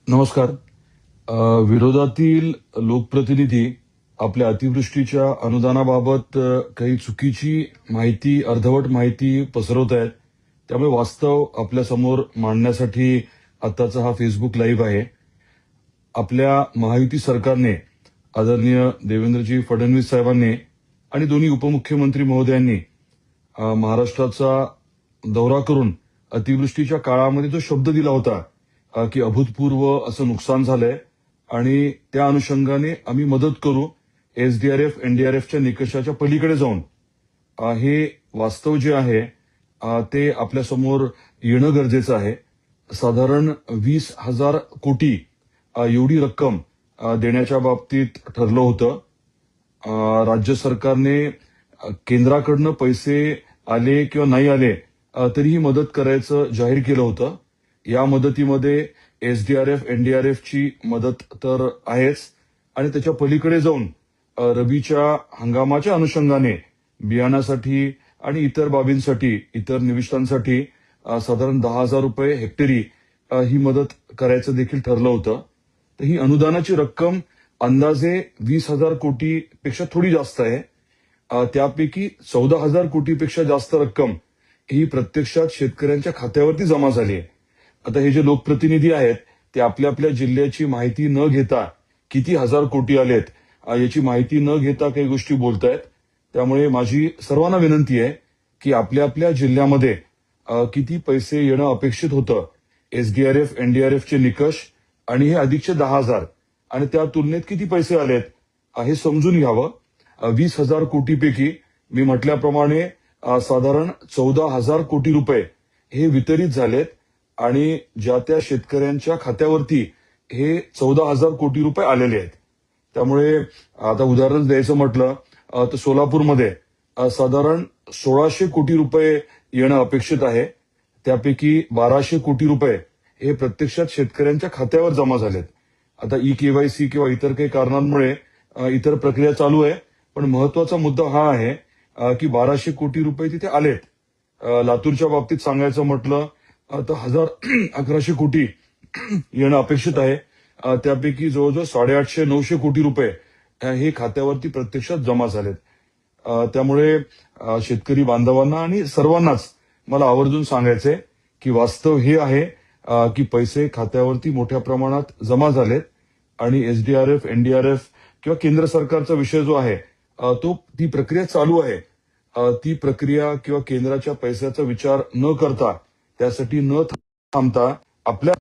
नमस्कार. विरोधातील लोकप्रतिनिधी आपल्या अतिवृष्टीच्या अनुदानाबाबत काही चुकीची माहिती, अर्धवट माहिती पसरवत आहेत. त्यामुळे वास्तव आपल्यासमोर मांडण्यासाठी आताचा हा फेसबुक लाईव्ह आहे. आपल्या महायुती सरकारने, आदरणीय देवेंद्रजी फडणवीस साहेबांनी आणि दोन्ही उपमुख्यमंत्री महोदयांनी महाराष्ट्राचा दौरा करून अतिवृष्टीच्या काळामध्ये जो शब्द दिला होता की अभूतपूर्व असं नुकसान झालंय आणि त्या अनुषंगाने आम्ही मदत करू, एसडीआरएफ, एनडीआरएफच्या निकषाच्या पलीकडे जाऊन हे वास्तव जे आहे ते आपल्यासमोर येणं गरजेचं आहे. साधारण 20,000 कोटी एवढी रक्कम देण्याच्या बाबतीत ठरलं होतं. राज्य सरकारने केंद्राकडनं पैसे आले किंवा नाही आले तरीही मदत करायचं जाहीर केलं होतं. या मदतीमध्ये एसडीआरएफ, एनडीआरएफची मदत तर आहेच आणि त्याच्या पलीकडे जाऊन रबीच्या हंगामाच्या अनुषंगाने बियाणासाठी आणि इतर बाबींसाठी, इतर निविष्ठांसाठी साधारण 10,000 रुपये हेक्टरी ही मदत करायचं देखील ठरलं होतं. तर ही अनुदानाची रक्कम अंदाजे 20,000 कोटीपेक्षा थोडी जास्त आहे. त्यापैकी 14,000 कोटीपेक्षा जास्त रक्कम ही प्रत्यक्षात शेतकऱ्यांच्या खात्यावरती जमा झाली आहे. आता हे जे लोकप्रतिनिधी आहेत ते आपल्या आपल्या जिल्ह्याची माहिती न घेता किती हजार कोटी आलेत याची माहिती न घेता काही गोष्टी बोलतायत. त्यामुळे माझी सर्वांना विनंती आहे की आपल्या आपल्या जिल्ह्यामध्ये किती पैसे येणं अपेक्षित होतं, एसडीआरएफ, एनडीआरएफचे निकष आणि हे अधिकचे 10,000 आणि त्या तुलनेत किती पैसे आलेत हे समजून घ्यावं. 20,000 कोटीपैकी मी म्हटल्याप्रमाणे साधारण 14,000 कोटी रुपये हे वितरित झालेत आणि ज्या त्या शेतकऱ्यांच्या खात्यावरती हे 14,000 कोटी रुपये आलेले आहेत. त्यामुळे आता उदाहरण द्यायचं म्हटलं तर सोलापूरमध्ये साधारण 1,600 कोटी रुपये येणं अपेक्षित आहे. त्यापैकी 1,200 कोटी रुपये हे प्रत्यक्षात शेतकऱ्यांच्या खात्यावर जमा झालेत. आता ई-केवायसी किंवा इतर काही कारणांमुळे इतर प्रक्रिया चालू आहे, पण महत्वाचा मुद्दा हा आहे की 1,200 कोटी रुपये तिथे आलेत. लातूरच्या बाबतीत सांगायचं म्हटलं तर 1,100 कोटी येणं अपेक्षित आहे. त्यापैकी जवळजवळ 850-900 कोटी रुपये हे खात्यावरती प्रत्यक्षात जमा झालेत. त्यामुळे शेतकरी बांधवांना आणि सर्वांनाच मला आवर्जून सांगायचंय की वास्तव हे आहे की पैसे खात्यावरती मोठ्या प्रमाणात जमा झालेत आणि एसडीआरएफ, एनडीआरएफ किंवा केंद्र सरकारचा विषय जो आहे ती प्रक्रिया चालू आहे. ती प्रक्रिया किंवा केंद्राच्या पैशाचा विचार न करता, त्यासाठी न थांबता आपल्या